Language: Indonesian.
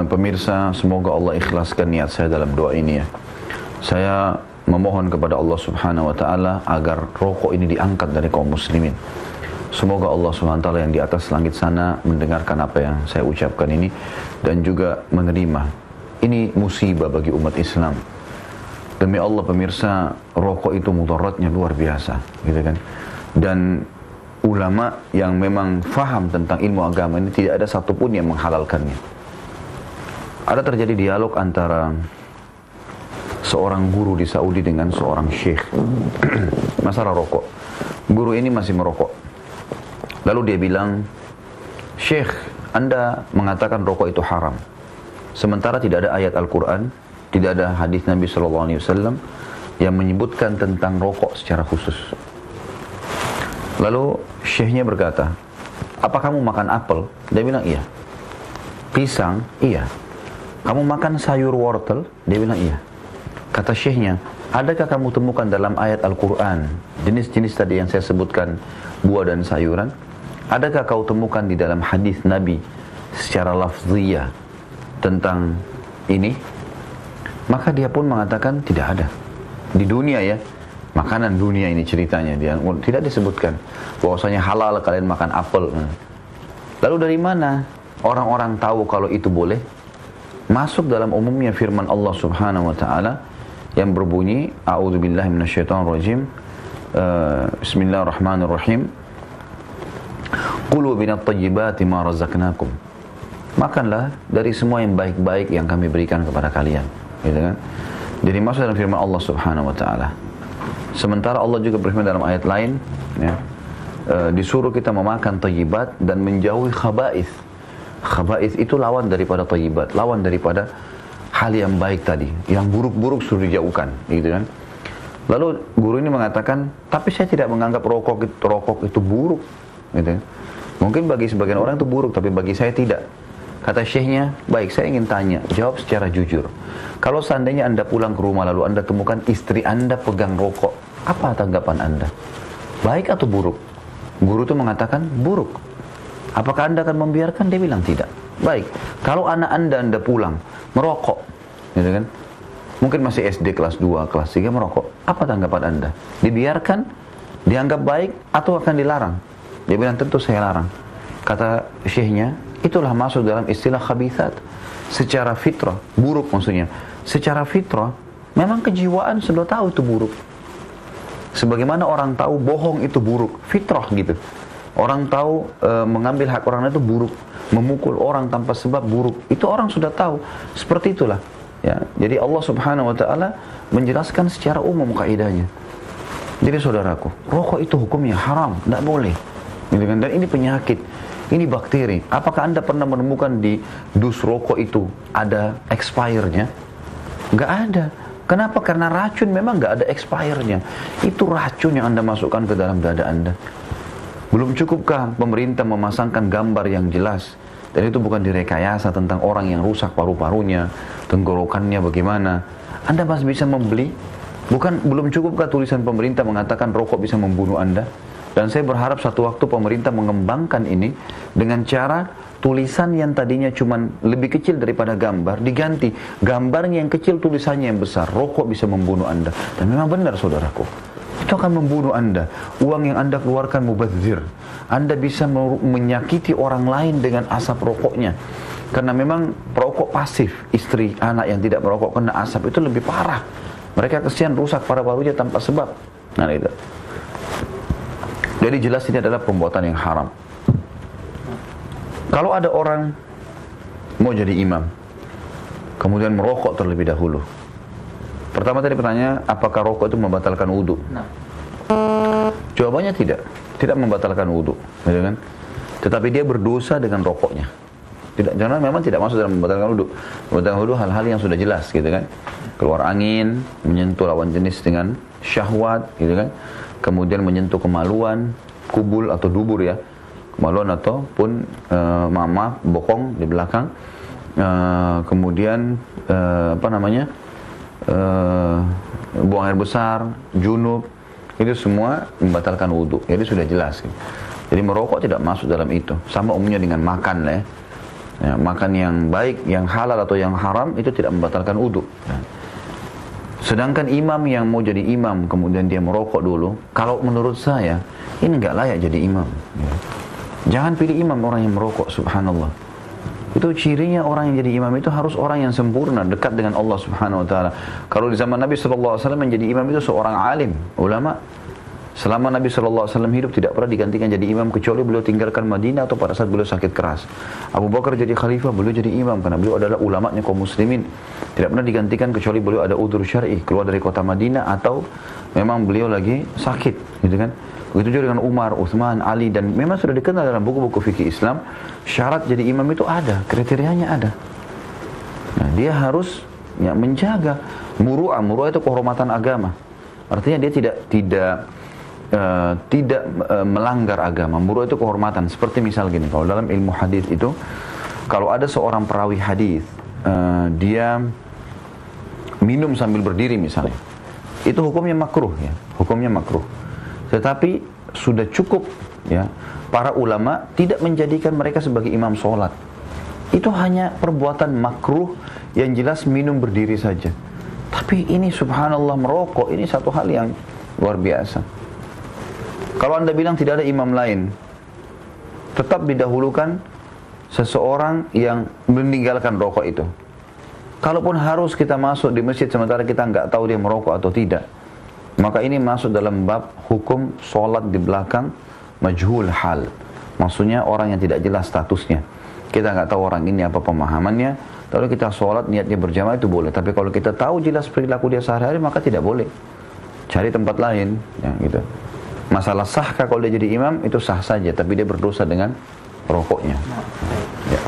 Pemirsa, semoga Allah ikhlaskan niat saya dalam doa ini ya. Saya memohon kepada Allah Subhanahu wa taala agar rokok ini diangkat dari kaum muslimin. Semoga Allah Subhanahu wa taala yang di atas langit sana mendengarkan apa yang saya ucapkan ini dan juga menerima. Ini musibah bagi umat Islam. Demi Allah pemirsa, rokok itu mudaratnya luar biasa, gitu kan. Dan ulama yang memang faham tentang ilmu agama ini tidak ada satupun yang menghalalkannya. Ada terjadi dialog antara seorang guru di Saudi dengan seorang syekh masalah rokok. Guru ini masih merokok. Lalu dia bilang, "Syekh, Anda mengatakan rokok itu haram. Sementara tidak ada ayat Al-Quran, tidak ada hadis Nabi SAW yang menyebutkan tentang rokok secara khusus." Lalu syekhnya berkata, "Apa kamu makan apel?" Dia bilang, "Iya." "Pisang?" "Iya." "Kamu makan sayur wortel?" Dia bilang, "Iya." Kata syekhnya, "Adakah kamu temukan dalam ayat Al-Quran jenis-jenis tadi yang saya sebutkan, buah dan sayuran? Adakah kau temukan di dalam hadis Nabi secara lafziyah tentang ini?" Maka dia pun mengatakan tidak ada. Di dunia ya, makanan dunia ini ceritanya, dia tidak disebutkan bahwasanya halal kalian makan apel. Lalu dari mana orang-orang tahu kalau itu boleh? Masuk dalam umumnya firman Allah Subhanahu wa taala yang berbunyi, a'udzubillahi minasyaitonirrajim, bismillahirrahmanirrahim, qulu minat thayyibati ma razaqnakum. Makanlah dari semua yang baik-baik yang kami berikan kepada kalian, gitu kan? Jadi masuk dalam firman Allah Subhanahu wa taala. Sementara Allah juga berfirman dalam ayat lain, ya, disuruh kita memakan thayyibat dan menjauhi khaba'ith. Khaba'ith itu lawan daripada thayyibat, lawan daripada hal yang baik tadi, yang buruk-buruk suruh dijauhkan, gitu kan. Lalu guru ini mengatakan, tapi saya tidak menganggap rokok itu buruk, gitu. Mungkin bagi sebagian orang itu buruk, tapi bagi saya tidak. Kata syekhnya, baik, saya ingin tanya, jawab secara jujur. Kalau seandainya Anda pulang ke rumah lalu Anda temukan istri Anda pegang rokok, apa tanggapan Anda? Baik atau buruk? Guru itu mengatakan buruk. Apakah Anda akan membiarkan? Dia bilang tidak. Baik, kalau anak Anda pulang merokok, gitu kan? Mungkin masih SD kelas 2, kelas 3 merokok. Apa tanggapan Anda? Dibiarkan, dianggap baik, atau akan dilarang? Dia bilang tentu saya larang. Kata syekhnya, itulah masuk dalam istilah khabithat. Secara fitrah, buruk maksudnya. Secara fitrah, memang kejiwaan sudah tahu itu buruk. Sebagaimana orang tahu bohong itu buruk, fitrah gitu. Orang tahu mengambil hak orang itu buruk, memukul orang tanpa sebab buruk. Itu orang sudah tahu. Seperti itulah. Ya. Jadi Allah Subhanahu wa taala menjelaskan secara umum kaidahnya. Jadi saudaraku, rokok itu hukumnya haram, tidak boleh. Gitu kan? Dan ini penyakit, ini bakteri. Apakah Anda pernah menemukan di dus rokok itu ada expire-nya? Nggak ada. Kenapa? Karena racun memang nggak ada expire-nya. Itu racun yang Anda masukkan ke dalam dada Anda. Belum cukupkah pemerintah memasangkan gambar yang jelas? Dan itu bukan direkayasa tentang orang yang rusak paru-parunya, tenggorokannya bagaimana. Anda masih bisa membeli? Belum cukupkah tulisan pemerintah mengatakan rokok bisa membunuh Anda? Dan saya berharap satu waktu pemerintah mengembangkan ini dengan cara tulisan yang tadinya cuma lebih kecil daripada gambar, diganti gambarnya yang kecil, tulisannya yang besar. Rokok bisa membunuh Anda. Dan memang benar saudaraku, itu akan membunuh Anda. Uang yang Anda keluarkan mubazir. Anda bisa menyakiti orang lain dengan asap rokoknya. Karena memang perokok pasif, istri, anak yang tidak merokok kena asap itu lebih parah. Mereka kesian rusak paru-parunya tanpa sebab. Nah itu. Jadi jelas ini adalah perbuatan yang haram. Kalau ada orang mau jadi imam, kemudian merokok terlebih dahulu. Pertama tadi pertanyaan, apakah rokok itu membatalkan wudhu? Jawabannya tidak membatalkan wudhu, gitu kan? Tetapi dia berdosa dengan rokoknya. Jangan memang tidak masuk dalam membatalkan wudhu. Membatalkan wudhu hal-hal yang sudah jelas, gitu kan? Keluar angin, menyentuh lawan jenis dengan syahwat, gitu kan? Kemudian menyentuh kemaluan, kubul atau dubur ya, kemaluan ataupun mama bokong di belakang. Kemudian buang air besar, junub, itu semua membatalkan wudhu. Jadi sudah jelas. Jadi merokok tidak masuk dalam itu. Sama umumnya dengan makan lah ya. Ya, makan yang baik, yang halal atau yang haram itu tidak membatalkan wudu. Ya. Sedangkan imam yang mau jadi imam kemudian dia merokok dulu, kalau menurut saya ini nggak layak jadi imam. Ya. Jangan pilih imam orang yang merokok, subhanallah. Itu cirinya orang yang jadi imam itu harus orang yang sempurna, dekat dengan Allah subhanahu wa ta'ala. Kalau di zaman Nabi SAW menjadi imam itu seorang alim, ulama. Selama Nabi SAW hidup tidak pernah digantikan jadi imam kecuali beliau tinggalkan Madinah atau pada saat beliau sakit keras. Abu Bakar jadi khalifah, beliau jadi imam karena beliau adalah ulamanya kaum muslimin. Tidak pernah digantikan kecuali beliau ada udzur syar'i, keluar dari kota Madinah atau memang beliau lagi sakit, gitu kan. Begitu juga dengan Umar, Utsman, Ali, dan memang sudah dikenal dalam buku-buku fikih Islam, syarat jadi imam itu ada, kriterianya ada. Nah, dia harus ya, menjaga muru'ah itu kehormatan agama. Artinya dia tidak melanggar agama. Muru'ah itu kehormatan. Seperti misal gini, kalau dalam ilmu hadis itu, kalau ada seorang perawi hadis, dia minum sambil berdiri misalnya, itu hukumnya makruh ya, hukumnya makruh. Tetapi sudah cukup ya, para ulama tidak menjadikan mereka sebagai imam sholat. Itu hanya perbuatan makruh yang jelas minum berdiri saja. Tapi ini subhanallah merokok, ini satu hal yang luar biasa. Kalau anda bilang tidak ada imam lain, tetap didahulukan seseorang yang meninggalkan rokok itu. Kalaupun harus kita masuk di masjid sementara kita nggak tahu dia merokok atau tidak, maka ini masuk dalam bab hukum sholat di belakang majhul hal. Maksudnya orang yang tidak jelas statusnya. Kita nggak tahu orang ini apa pemahamannya, lalu kita sholat niatnya berjamaah itu boleh. Tapi kalau kita tahu jelas perilaku dia sehari-hari, maka tidak boleh. Cari tempat lain, ya gitu. Masalah sahkah kalau dia jadi imam, itu sah saja, tapi dia berdosa dengan rokoknya. Ya.